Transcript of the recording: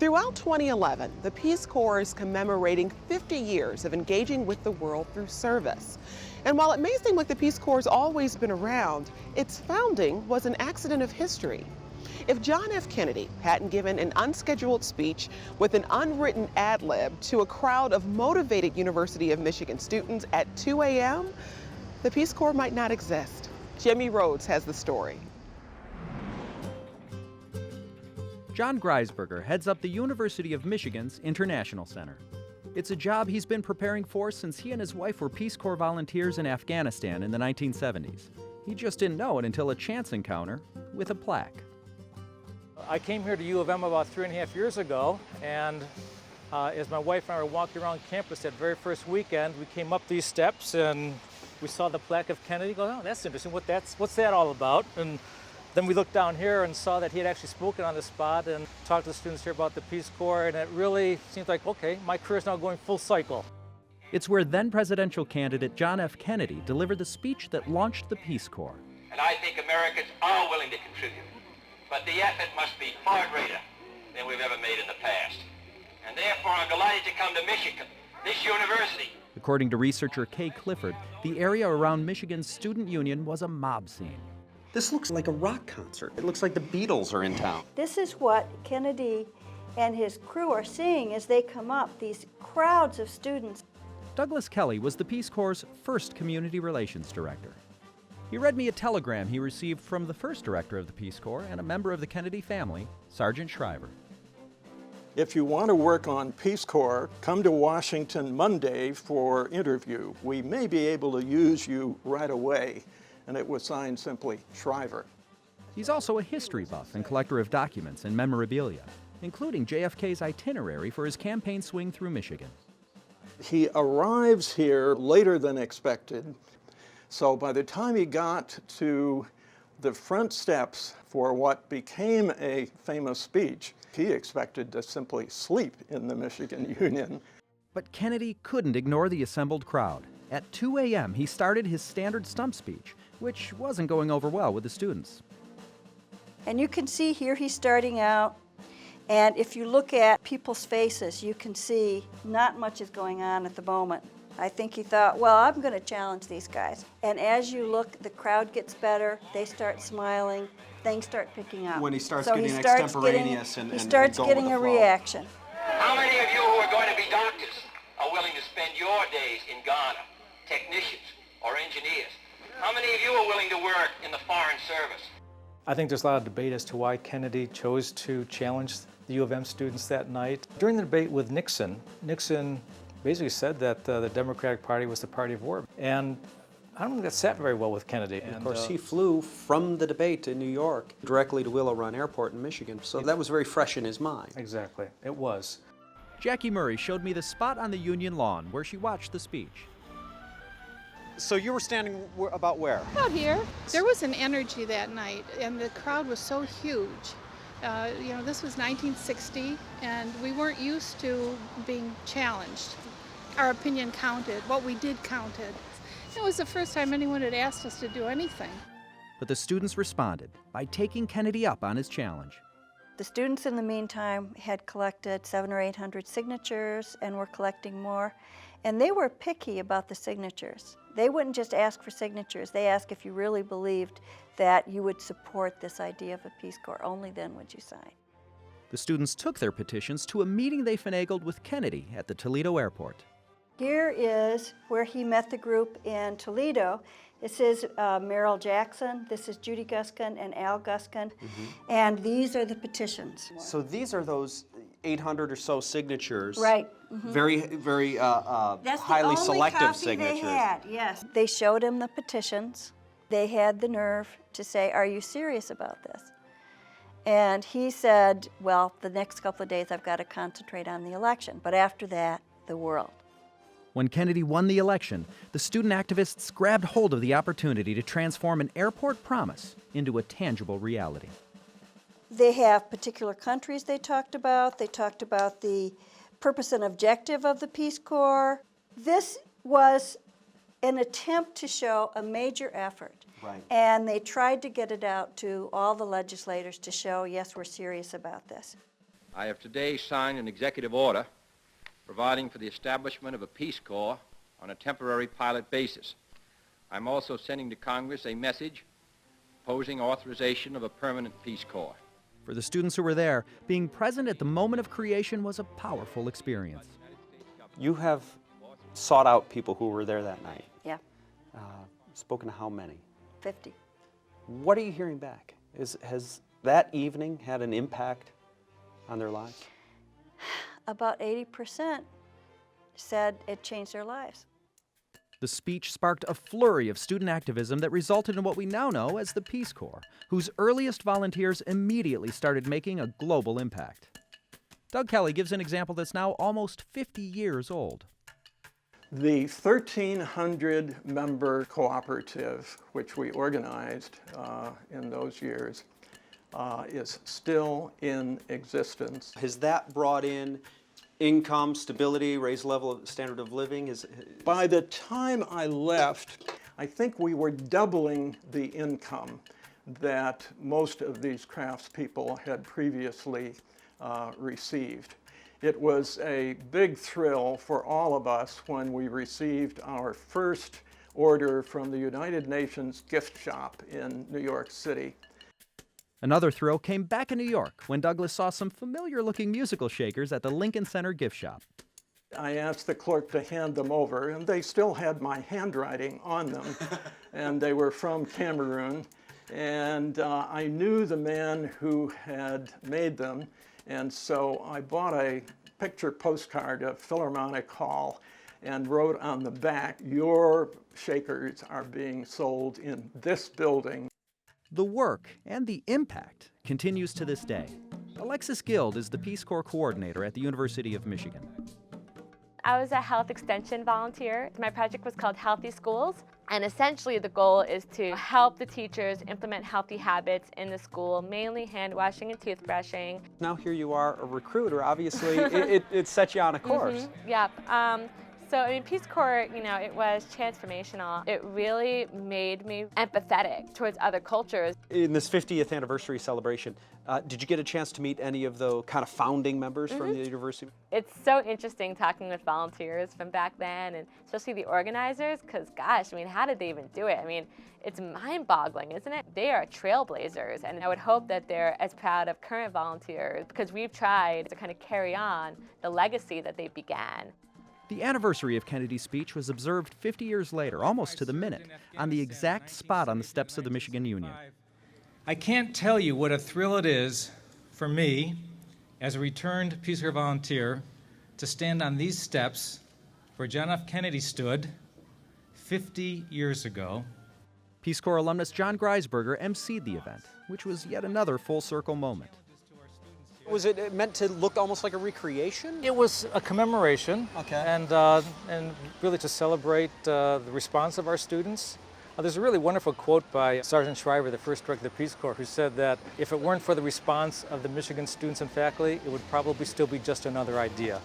Throughout 2011, the Peace Corps is commemorating 50 years of engaging with the world through service. And while it may seem like the Peace Corps has always been around, its founding was an accident of history. If John F. Kennedy hadn't given an unscheduled speech with an unwritten ad lib to a crowd of motivated University of Michigan students at 2 a.m., the Peace Corps might not exist. Jimmy Rhodes has the story. John Greisberger heads up the University of Michigan's International Center. It's a job he's been preparing for since he and his wife were Peace Corps volunteers in Afghanistan in the 1970s. He just didn't know it until a chance encounter with a plaque. I came here to U of M about 3.5 years ago, and as my wife and I were walking around campus that very first weekend, we came up these steps and we saw the plaque of Kennedy. Go, oh, that's interesting. What's that all about? And then we looked down here and saw that he had actually spoken on the spot and talked to the students here about the Peace Corps, and it really seems like, okay, my career's now going full cycle. It's where then presidential candidate John F. Kennedy delivered the speech that launched the Peace Corps. And I think Americans are willing to contribute, but the effort must be far greater than we've ever made in the past. And therefore, I'm delighted to come to Michigan, this university. According to researcher Kay Clifford, the area around Michigan's student union was a mob scene. This looks like a rock concert. It looks like the Beatles are in town. This is what Kennedy and his crew are seeing as they come up, these crowds of students. Douglas Kelly was the Peace Corps' first community relations director. He read me a telegram he received from the first director of the Peace Corps and a member of the Kennedy family, Sergeant Shriver. If you want to work on Peace Corps, come to Washington Monday for interview. We may be able to use you right away. And it was signed simply Shriver. He's also a history buff and collector of documents and memorabilia, including JFK's itinerary for his campaign swing through Michigan. He arrives here later than expected, so by the time he got to the front steps for what became a famous speech, he expected to simply sleep in the Michigan Union. But Kennedy couldn't ignore the assembled crowd. At 2 a.m., he started his standard stump speech, which wasn't going over well with the students. And you can see here he's starting out, and if you look at people's faces, you can see not much is going on at the moment. I think he thought, well, I'm going to challenge these guys. And as you look, the crowd gets better, they start smiling, things start picking up. When he starts So getting extemporaneous and he starts going getting with a the flow. reaction. How many of you who are going to be doctors are willing to spend your days in Ghana, technicians or engineers? How many of you are willing to work in the Foreign Service? I think there's a lot of debate as to why Kennedy chose to challenge the U of M students that night. During the debate with Nixon basically said that the Democratic Party was the party of war. And I don't think that sat very well with Kennedy. And of course, he flew from the debate to New York directly to Willow Run Airport in Michigan, so that was very fresh in his mind. Exactly, it was. Jackie Murray showed me the spot on the Union lawn where she watched the speech. So you were standing about where? Out here. There was an energy that night, and the crowd was so huge. This was 1960, and we weren't used to being challenged. Our opinion counted. What we did counted. It was the first time anyone had asked us to do anything. But the students responded by taking Kennedy up on his challenge. The students, in the meantime, had collected 700 or 800 signatures and were collecting more. And they were picky about the signatures. They wouldn't just ask for signatures. They asked if you really believed that you would support this idea of a Peace Corps. Only then would you sign. The students took their petitions to a meeting they finagled with Kennedy at the Toledo airport. Here is where he met the group in Toledo. This is Merrill Jackson, this is Judy Guskin and Al Guskin, and these are the petitions. So these are those 800 or so signatures. Right. Very, very highly selective signatures. They had, yes. They showed him the petitions. They had the nerve to say, are you serious about this? And he said, well, the next couple of days I've got to concentrate on the election, but after that, the world. When Kennedy won the election, the student activists grabbed hold of the opportunity to transform an airport promise into a tangible reality. They have particular countries they talked about. They talked about the purpose and objective of the Peace Corps. This was an attempt to show a major effort. Right. And they tried to get it out to all the legislators to show, yes, we're serious about this. I have today signed an executive order providing for the establishment of a Peace Corps on a temporary pilot basis. I'm also sending to Congress a message proposing authorization of a permanent Peace Corps. For the students who were there, being present at the moment of creation was a powerful experience. You have sought out people who were there that night. Yeah, Spoken to how many? 50. What are you hearing back? Has that evening had an impact on their lives? About 80% said it changed their lives. The speech sparked a flurry of student activism that resulted in what we now know as the Peace Corps, whose earliest volunteers immediately started making a global impact. Doug Kelly gives an example that's now almost 50 years old. The 1,300-member cooperative, which we organized in those years, is still in existence. Has that brought in income, stability, raised level of standard of living? By the time I left, I think we were doubling the income that most of these craftspeople had previously received. It was a big thrill for all of us when we received our first order from the United Nations gift shop in New York City. Another thrill came back in New York when Douglas saw some familiar-looking musical shakers at the Lincoln Center gift shop. I asked the clerk to hand them over, and they still had my handwriting on them, and they were from Cameroon. And I knew the man who had made them, and so I bought a picture postcard of Philharmonic Hall and wrote on the back, "Your shakers are being sold in this building." The work and the impact continues to this day. Alexis Guild is the Peace Corps coordinator at the University of Michigan. I was a health extension volunteer. My project was called Healthy Schools, and essentially the goal is to help the teachers implement healthy habits in the school, mainly hand washing and toothbrushing. Now here you are, a recruiter. Obviously, it set you on a course. Yep. So, I mean, Peace Corps, it was transformational. It really made me empathetic towards other cultures. In this 50th anniversary celebration, did you get a chance to meet any of the kind of founding members from the university? It's so interesting talking with volunteers from back then, and especially the organizers, because gosh, I mean, how did they even do it? I mean, it's mind-boggling, isn't it? They are trailblazers, and I would hope that they're as proud of current volunteers, because we've tried to kind of carry on the legacy that they began. The anniversary of Kennedy's speech was observed 50 years later, almost to the minute, on the exact spot on the steps of the Michigan Union. I can't tell you what a thrill it is for me, as a returned Peace Corps volunteer, to stand on these steps where John F. Kennedy stood 50 years ago. Peace Corps alumnus John Greisberger emceed the event, which was yet another full-circle moment. Was it meant to look almost like a recreation? It was a commemoration, Okay. and really to celebrate the response of our students. There's a really wonderful quote by Sergeant Shriver, the first director of the Peace Corps, who said that if it weren't for the response of the Michigan students and faculty, it would probably still be just another idea.